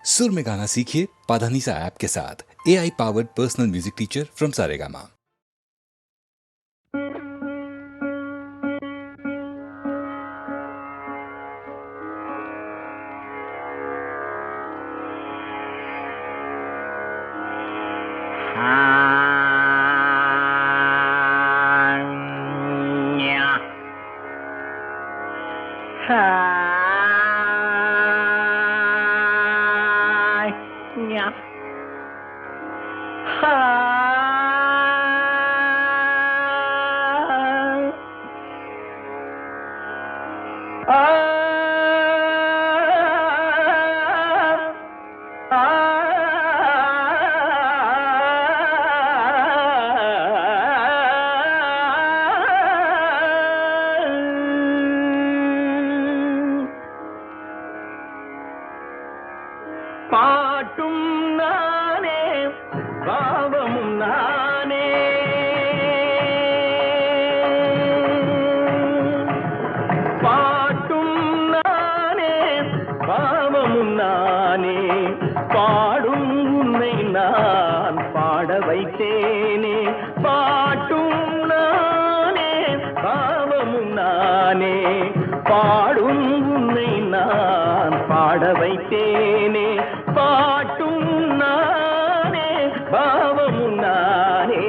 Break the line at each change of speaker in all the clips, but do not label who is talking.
सुर में गाना सीखिए पाधानीसा ऐप के साथ। AI powered personal music teacher from Saregama.
பாட்டும் நானே பாவமும் நானே பாட்டும் நானே பாவமும் நானே பாடும் உன்னை நான் பாட வைத்தேனே பாட்டும் நானே பாவமும் நானே பாடும் உன்னை நான் பாட வைத்தேனே பாட்டும் நானே பாவமும் நானே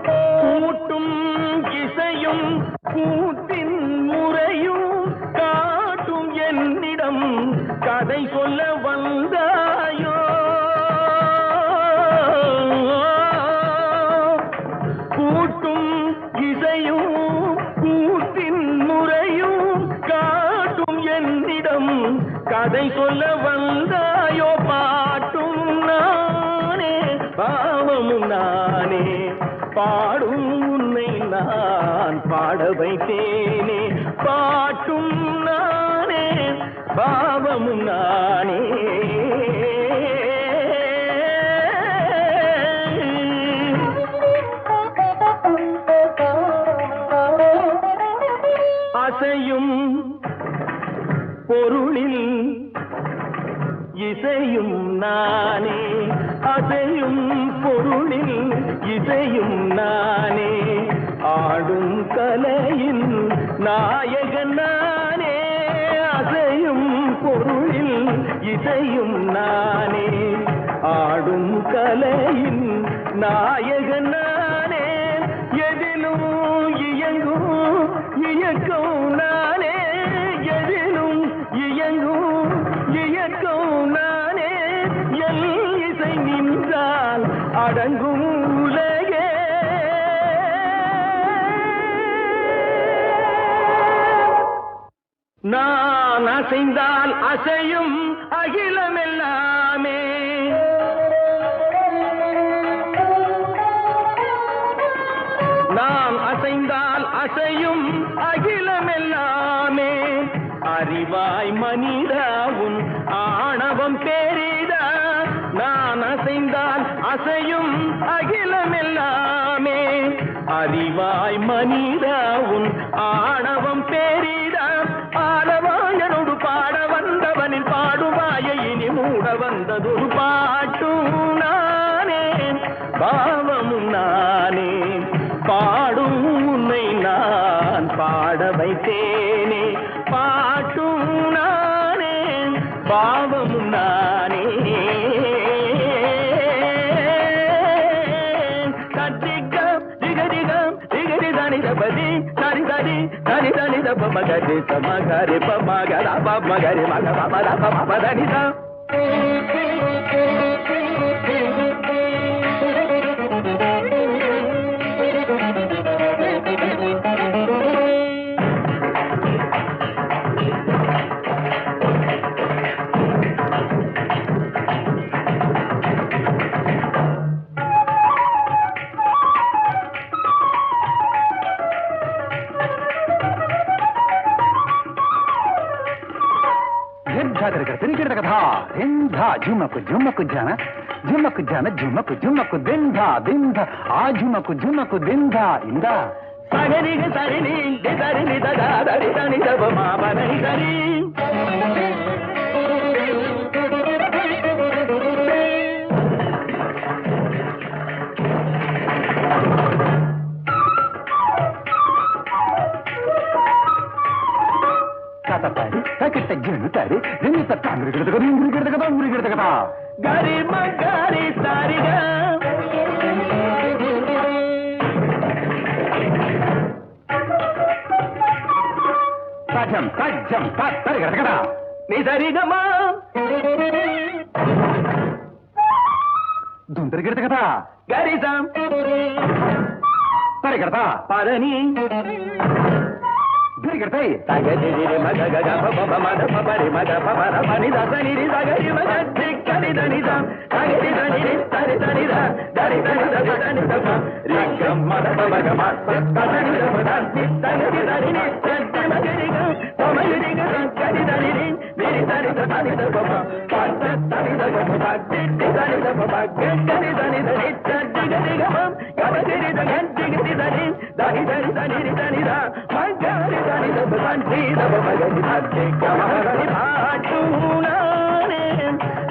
கூட்டும் இசையும் கூத்தின் முறையும் காட்டும் என்னிடம் கதை சொல்ல வந்தாயோ கூட்டும் இசையும் கூத்தின் முறையும் காட்டும் என்னிடம் கதை சொல்ல வந்தாயோ பாட்டும் நானே பாவமும் நானே பாடும் உன்னை நான் பாட வைத்தேனே பாட்டும் நானே பாவமும் நானே அசையும் பொருளில் இசையும் நானே அசையும் பொருளில் இசையும் நானே ஆடும் கலையின் நாயகன் நானே அசையும் பொருளில் இசையும் நானே ஆடும் கலையின் நாயகன் நானே எதிலும் இயங்கும் இயக்கம் நானே எதிலும் இயங்கும் இயக்கம் நானே எல் இசை நின்றால் அடங்கும் உலகே நான் அசைந்தால் அசையும் அகிலமெல்லாமே நான் அசைந்தால் அசையும் அகிலமெல்லாமே அறிவாய் மனிதாவும் ஆணவம் பெரிதா நான் அசைந்தால் அசையும் அகிலமெல்லாமே அறிவாய் மனிதாவும் ஆணவம் பெரிதா ஆலவாயனோடு பாட வந்தவனின் பாடுவாயை இனி மூட வந்ததொரு பாட்டும் நானே பாவமும் நானே பாடும் உன்னை நான் பாட வைத்தேனே பாட்டும் நானே பாவமும் நானே கத்திகம் திகதிகம் திகதி தனி தபதி தனி தனி தனி தனி தப மகரி சமகரி பமகர பமகரி மக பமர பமதனிதா
ತಿರುಗಿರದ ಕಥಾ झुमक झुमक जाना झुमक जाना झुमक झुमक दिंधा दिंधा आ झुमक झुमक दिंधा इंदा
సగరిగ సరిని సరిని దరి దని దబ మా బని సరి
కథపడి తకిట జనుతాడి దింత కాంగ్రి గిడతగా
గరి మగరి సారిగా
సజం సజ్జం తరి గిడతగా
నీ సరిగమా
దుందరి గిడతగా
గరిసం
తరి గిడతా
పదని
గిడతాయి
సగరి మగ గగ పప మద పపరి మగ పపర పని దసని రి సగరి మగ చిక్కని దని ద సగరి దని రి సరి దని ద దరి దని ద దని ద రి గమ మద మగ మ సదని ద ద సగరి దని రి సరి మగరి గ సమరి రి గ సగరి దని రి మేరి దని ద దని ద పప పద దని ద పప ది దని ద పప గని దని ద రి సరి గరి గ మ గరి ద గంటి గరి దని దని దని దని రి దని ద మగరి దని ద దని ద మగరి ది గమరి భాటునానే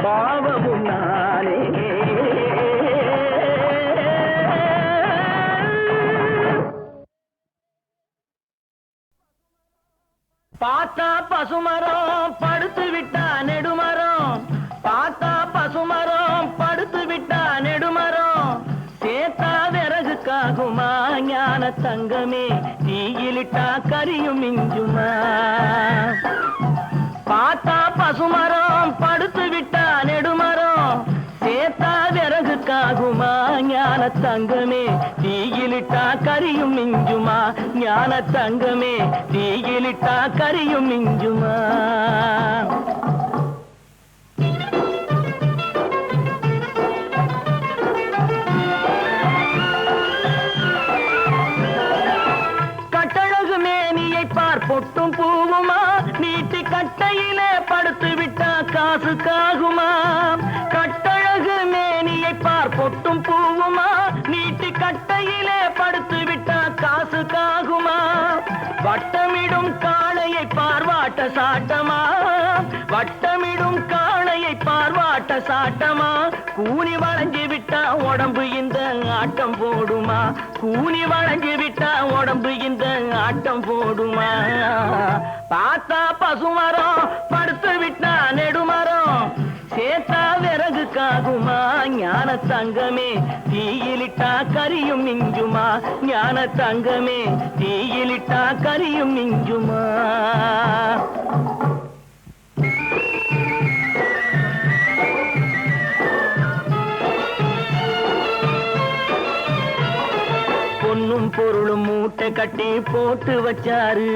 భావమునానే பார்த்தா பசுமரம் படுத்து விட்டா நெடுமரம் பார்த்தா பசுமரம் படுத்து விட்டா நெடுமரம் சேத்தா விறகுக்காகுமா ஞான தங்கமே தீயிலிட்டா கரியும் மிஞ்சுமா பார்த்தா பசுமரம் படுத்து விட்டா நெடுமரம் சேத்தா விறகுக்காகுமா ஞான தங்கமே தீயிலிட்டா கரியும் மிஞ்சுமா ஞான தங்கமே தீயிலிட்டா கரியும் மிஞ்சுமா கட்டழகு மேனியை பார் பொட்டும் பூவுமா நீட்டி கட்டையிலே படுத்து விட்டா காசுக்காகுமா கட்டழகு மேனியை பார் பொட்டும் பூவுமா நீட்டி கட்டையிலே படுத்து விட்டா காசுக்காகுமா வட்டமிடும் காளையை பார்வாட்ட சாட்டமா வட்டமிடும் காளையை பார்வாட்ட சாட்டமா கூனி வளைஞ்சு விட்டா உடம்பு இந்த ஆட்டம் போடுமா கூனி வளைஞ்சு விட்டா உடம்பு இந்த ஆட்டம் போடுமா பார்த்தா பசுமரம் படுத்து விட்டா நெடுமரம் சேத்தா விறகுக்காகுமா ஞான தங்கமே தீயிலிட்டா கரியும் மிஞ்சுமா ஞான தங்கமே தீயிலிட்டா கரியும் மிஞ்சுமா பொன்னும் பொருளும் மூட்டை கட்டி போட்டு வச்சாரு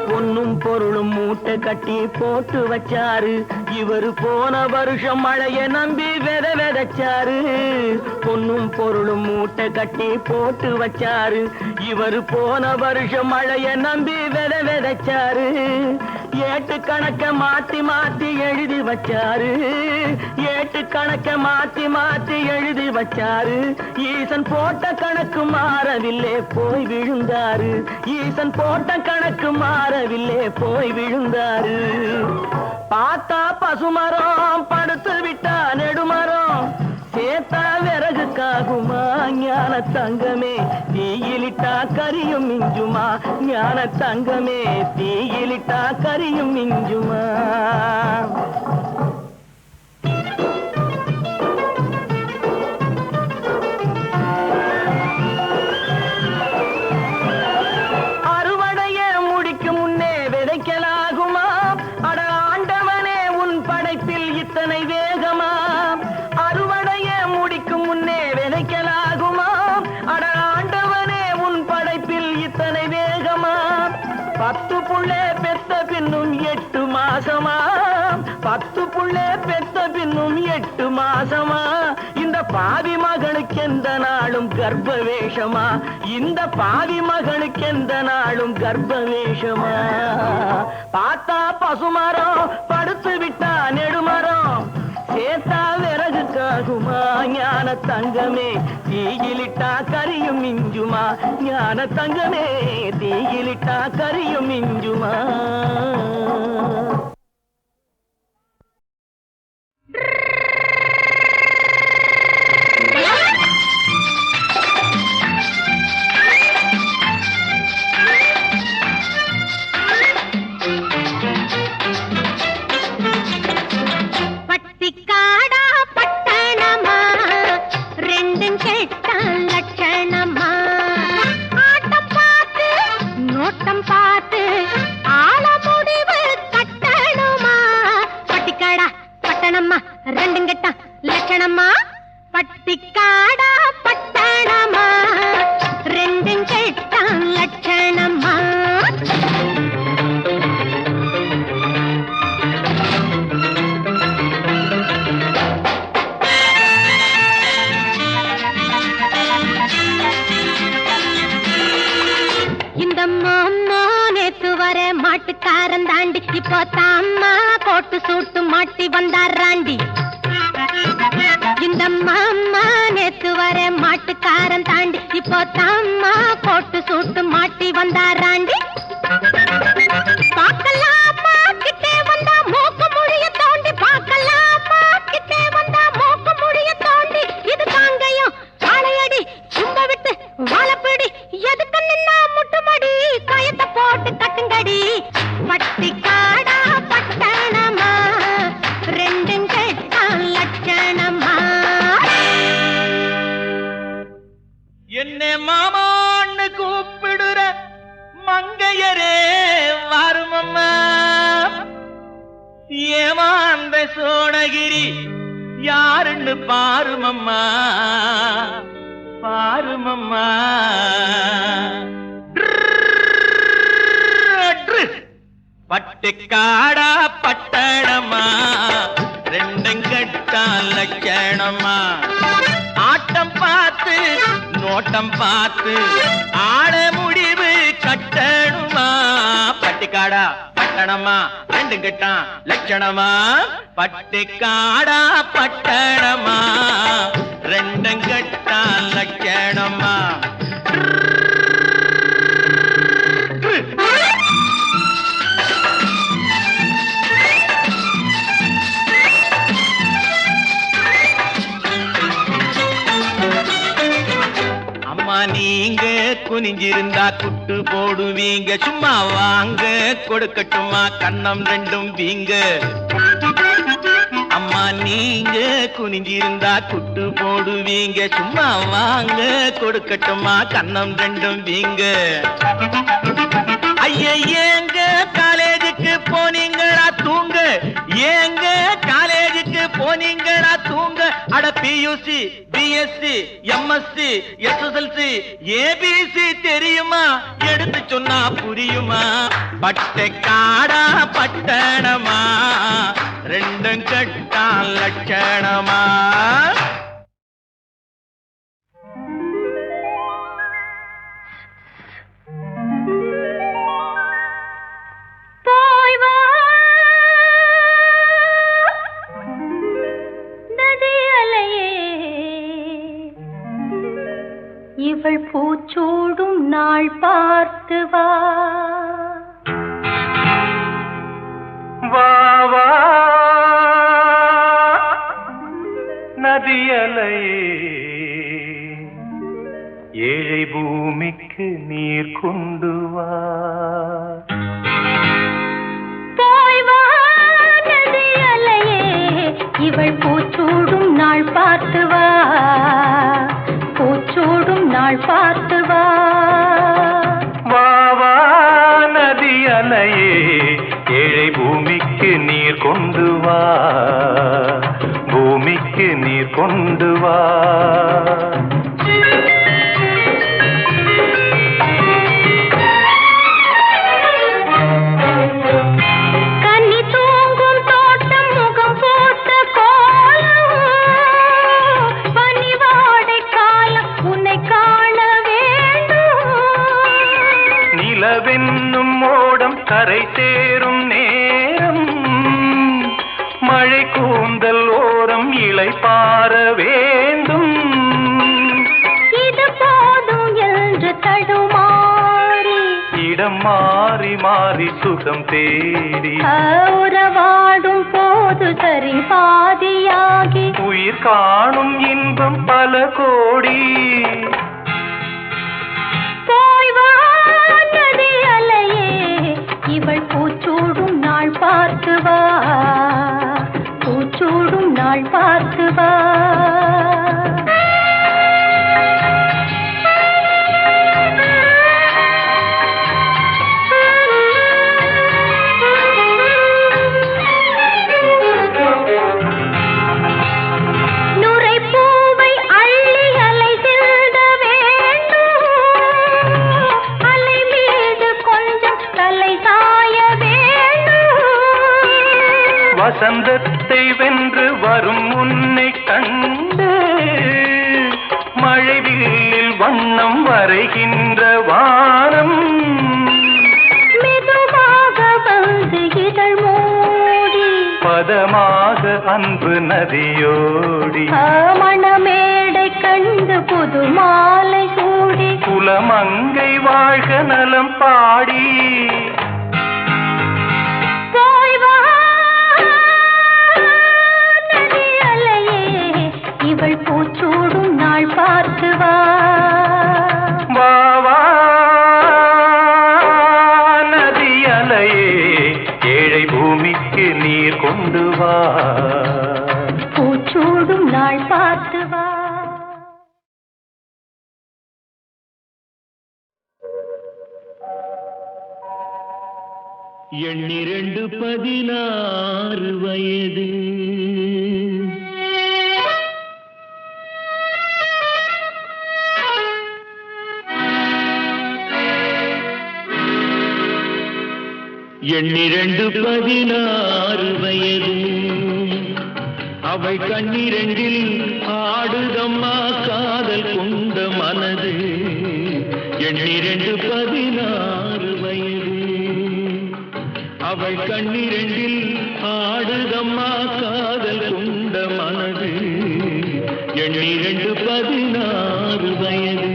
பொன்னும் பொருளும் மூட்டை கட்டி போட்டு வச்சாரு இவரு போன வருஷம் மழைய நம்பி விதைச்சாரு பொன்னும் பொருளும் மூட்டை கட்டி போட்டு வச்சாரு இவரு போன வருஷம் மழைய நம்பி விதைச்சாரு ஏட்டு கணக்க மாத்தி மாத்தி எழுதி வச்சாரு ஏட்டு கணக்க மாத்தி மாத்தி எழுதி வச்சாரு ஈசன் போட்ட கணக்கு மாறவில்லை போய் விழுந்தாரு ஈசன் போட்ட கணக்கு மாறவில்லை போய் விழுந்தாரு பார்த்தா பசுமரம் படுத்து விட்டா நெடுமரம் சேத்தா விறகுக்காகுமா ஞான தங்கமே தீயிலிட்டா கரியும் மிஞ்சுமா ஞான தங்கமே தீயிலிட்டா கரியும் மிஞ்சுமா அறுவடைய முடிக்கும் முன்னே விதைக்கலாகுமா அட ஆண்டவனே உன் படைப்பில் இத்தனை வேகமா அறுவடைய முடிக்கும் முன்னே விதைக்கலாகுமா அட ஆண்டவனே உன் படைப்பில் இத்தனை வேகமா 10 புள்ளே பெத்த பின்னும் 8 மாசமா 10 புள்ளே பெத்த பின்னும் 8 மாசமா இந்த இந்த பாவி மகனுக்கு எந்த நாளும் கர்ப்ப வேஷமா, இந்த பாவி மகனுக்கு எந்த நாளும் கர்ப்ப வேஷமா. பார்த்தா பசுமரம் படுத்து விட்டா நெடுமரம், சேத்தா விறகுக்காகுமா ஞான தங்கமே, தீயிலிட்டா கரியும் மிஞ்சுமா ஞான தங்கமே, தீயிலிட்டா கரியும் மிஞ்சுமா.
மாட்டுக்காரன் தாண்டி இப்போ தாம்மா போட்டு சூட்டு மாட்டி வந்தாராண்டி. இந்த மாமா நேத்து வர மாட்டுக்காரன் தாண்டி இப்போ தாம்மா போட்டு சூட்டு மாட்டி வந்தாராண்டி. பார்க்கலாமா கிட்டே வந்தா மூக்கு முடிய தோண்டி, பார்க்கலாமா கிட்டே வந்தா மூக்கு முடிய தோண்டி. இது காங்கையும் காளையடி சும்ப விட்டு வாழப்பிடி, எதுக்கு நின்னா முட்டுமடி கயத்தை போட்டு கட்டுங்கடி. பட்டி காடா பட்டணமா ரெண்டும் கேட்டான் லட்சணமா.
என்ன மாமான்னு கூப்பிடுற மங்கையரே வருமம்மா, ஏமாந்த சோழகிரி யாருன்னு பாருமம்மா பாருமம்மா. பட்டுக்காடா பட்டணமா ரெண்டும் கட்டான் லட்சணமா. ஆட்டம் பார்த்து நோட்டம் பார்த்து ஆட முடிவு கட்டணுமா. பட்டுக்காடா பட்டணமா ரெண்டும் கட்டான் லட்சணமா. பட்டுக்காடா பட்டணமா ரெண்டும் கட்டான் லட்சணமா. நீங்க குனிஞ்சிருந்தா குட்டு போடுவீங்க, சும்மா வாங்க கொடுக்கட்டுமா கண்ணம் ரெண்டும் வீங்க. அம்மா நீங்க குனிஞ்சிருந்தா குட்டு போடுவீங்க, சும்மா வாங்க கொடுக்கட்டுமா கண்ணம் ரெண்டும் வீங்க. ஐயா ஏங்க காலேஜுக்கு போனீங்களா தூங்க, ஏங்க காலேஜுக்கு போனீங்களா தூங்க. அட PUC BSc MSc SSLC ABC தெரியுமா, எடுத்து சொன்னா புரியுமா. பட்டுக்காடா பட்டணமா ரெண்டும் கட்டான் லட்சணமா.
இவள் பூச்சூடும் நாள் பார்த்து வா
வா வா நதியலையே, ஏழை பூமிக்கு நீர் கொண்டு வா.
போய் வா நதியலையே, இவள் பூச்சூடும் நாள் பார்த்து வா, பூச்சூடும் நாள் பார்த்து வா.
வா வா நதியலையே, ஏழை பூமிக்கு நீர் கொண்டு வா, பூமிக்கு நீர் கொண்டு வா.
கன்னி தூங்கும் தோட்டம் முகம் போட்ட கோலம்,
நிலவென்னும் ஓடம் கரை சேரும் நேரம் மழை கூந்தல் ஓரம் இலை பார வேண்டும்.
இது போதும் என்று தடுமாறி
இடம் மாறி மாறி சுகம் தேடி
உறவாடும் போது சரி பாதியாகி
உயிர் காணும் இன்பம் பல கோடி.
போய் வானதி அலையே இவள் பூச்சூடும் நாள் பார்த்து வா, பூச்சூடும் நாள் பார்த்து வா.
வசந்தத்தை வென்று வரும் உன்னை கண்டு மழைவில்லில் வண்ணம் வரைகின்ற வானம்
மெதுவாக வந்து இதழ் மூடி
பதமாக அன்பு நதியோடி
மணமேடை கண்டு புது மாலை சூடி
குலமங்கை வாழ்க நலம் பாடி.
இவள் பூச்சூடும் நாள் பார்த்து வா,
வா நதி அலையே ஏழை பூமிக்கு நீர் கொண்டு வா,
பூச்சூடும் நாள் பார்த்து வா.
எண்ணிரண்டு 16 வயது எண்ணிரண்டு 16 வயது அவை கண்ணிரண்டில் ஆடுதம்மா காதல் கொண்ட மனது. எண்ணிரண்டு 16 வயது அவை கண்ணிரண்டில் ஆடுதம்மா காதல் கொண்ட மனது. எண்ணிரண்டு 16 வயது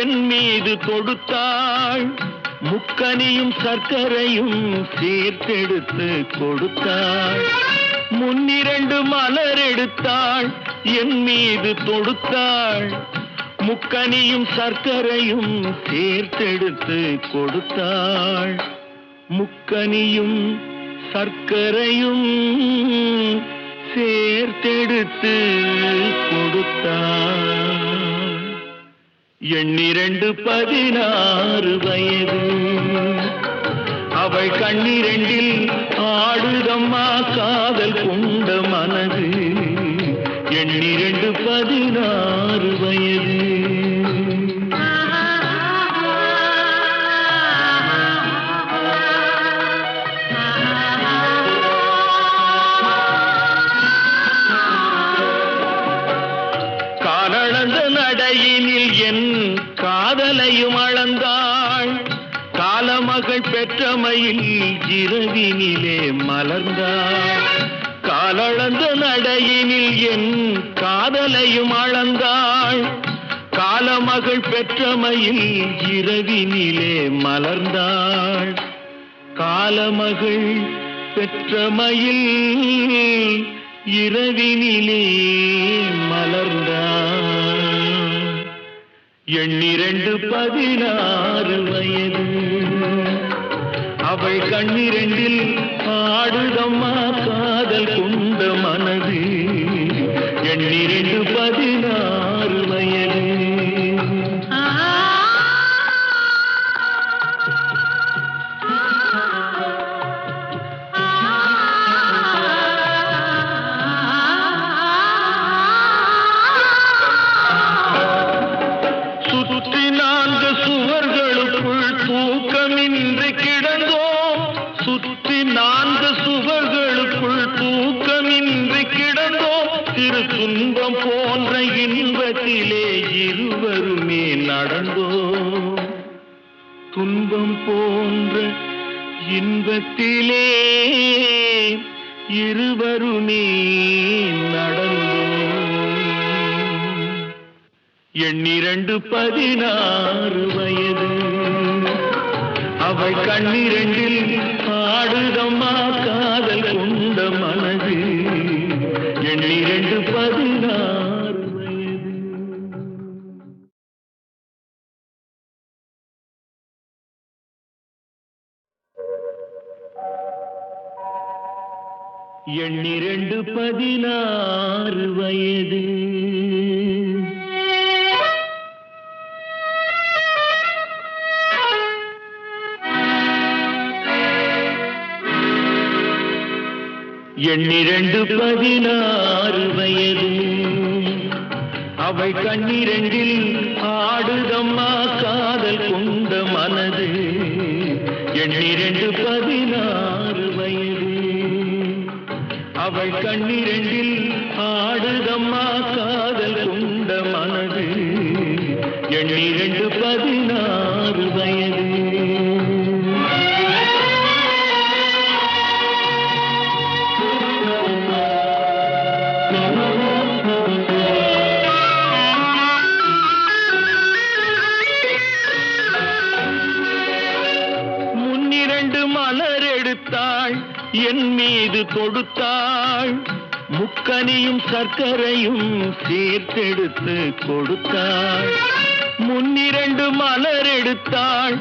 என் மீது தொடுத்தாள், முக்கனியும் சர்க்கரையும் சேர்த்தெடுத்து கொடுத்தாள். முன்னிரண்டு மலர் எடுத்தாள், என் மீது தொடுத்தாள், முக்கனியும் சர்க்கரையும் சேர்த்தெடுத்து கொடுத்தாள். முக்கனியும் சர்க்கரையும் சேர்த்தெடுத்து கொடுத்தாள். எண்ணிரண்டு 16 வயது அவள் கண்ணிரண்டில் ஆடுதம்மா காதல் கொண்ட மனது. எண்ணிரண்டு 16 வயது காலளந்த நடையினில் என் காதலையும் அளந்தாள். காலமகள் பெற்றமையில் இரவினிலே மலர்ந்தாள். காலளந்த நடையினில் என் காதலையும் அளந்தாள். காலமகள் பெற்றமையில் இரவினிலே மலர்ந்தாள். காலமகள் பெற்றமையில் இரவினிலே மலர்ந்தாள். எண்ணிரண்டு 16 வயது அவள் கண்ணிரண்டில் ஆடுதம்மா காதல் கொண்ட மனது. எண்ணிரண்டு 16 வயது இருவருமே நடந்தோம் துன்பம் போன்ற இன்பத்திலே இருவருமே நடந்தோம் 16 வயது அவள் கண்ணிரண்டில் ஆடுதம்மா காதல் கொண்ட மனது 16 வயது. எண்ணிரண்டு 16 வயது. எண்ணிரண்டு 16 வயது அவள் கண்ணிரண்டில் ஆடுதம்மா காதல் கொண்ட மனது 16 வயது அவள் கண்ணிரண்டில் ஆடுதம்மா காதல் கொண்ட மனது 16 வயது. என் மீது தொடுத்தாள் முக்கனியும் சர்க்கரையும் சேர்த்தெடுத்து கொடுத்தாள். முன்னிரண்டு மலர் எடுத்தாள்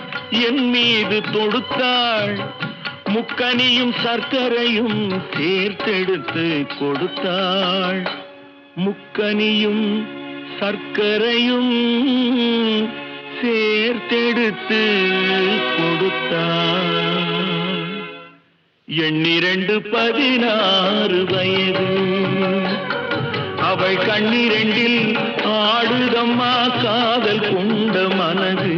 என் மீது தொடுத்தாள் முக்கனியும் சர்க்கரையும் சேர்த்தெடுத்து கொடுத்தாள். முக்கனியும் சர்க்கரையும் சேர்த்தெடுத்து கொடுத்தாள். 16 வயது அவள் கண்ணிரண்டில் ஆடுதம்மா காதல் கொண்ட மனது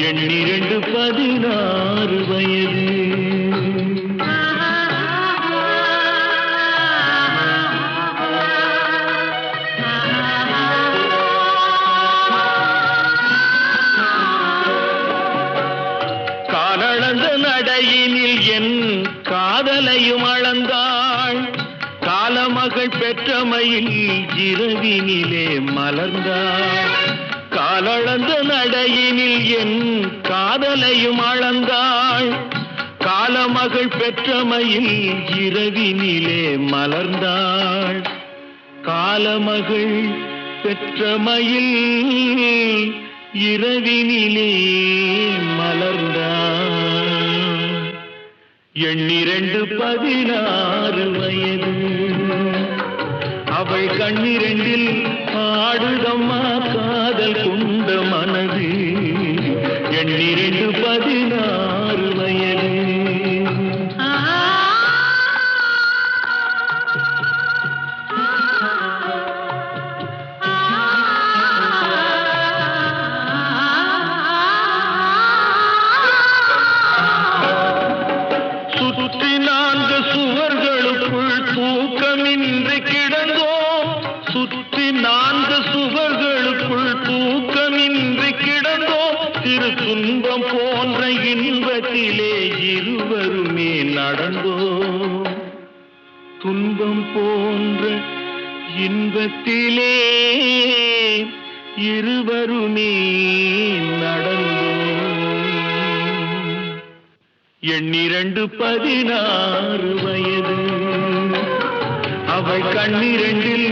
16 வயது. காலளந்த நடையினில் என் காதலையும் அளந்தாள். காலமகள் பெற்றமையில் இரவினிலே மலர்ந்தாள். காலளந்த நடையினில் என் காதலையும் அளந்தாள். காலமகள் பெற்றமையில் இரவினிலே மலர்ந்தாள். காலமகள் பெற்றமையில் இரவினிலே மலர்ந்தாள். 16 வயது அவள் கண்ணிரண்டில் ஆடுதம்மா காதல் கொண்ட மனது 16 வயது. துன்பம் போன்ற இன்பத்திலே இருவருமே நடந்தோம் துன்பம் போன்ற இன்பத்திலே இருவருமே நடந்தோம். 16 வயது அவள் கண்ணிரண்டில்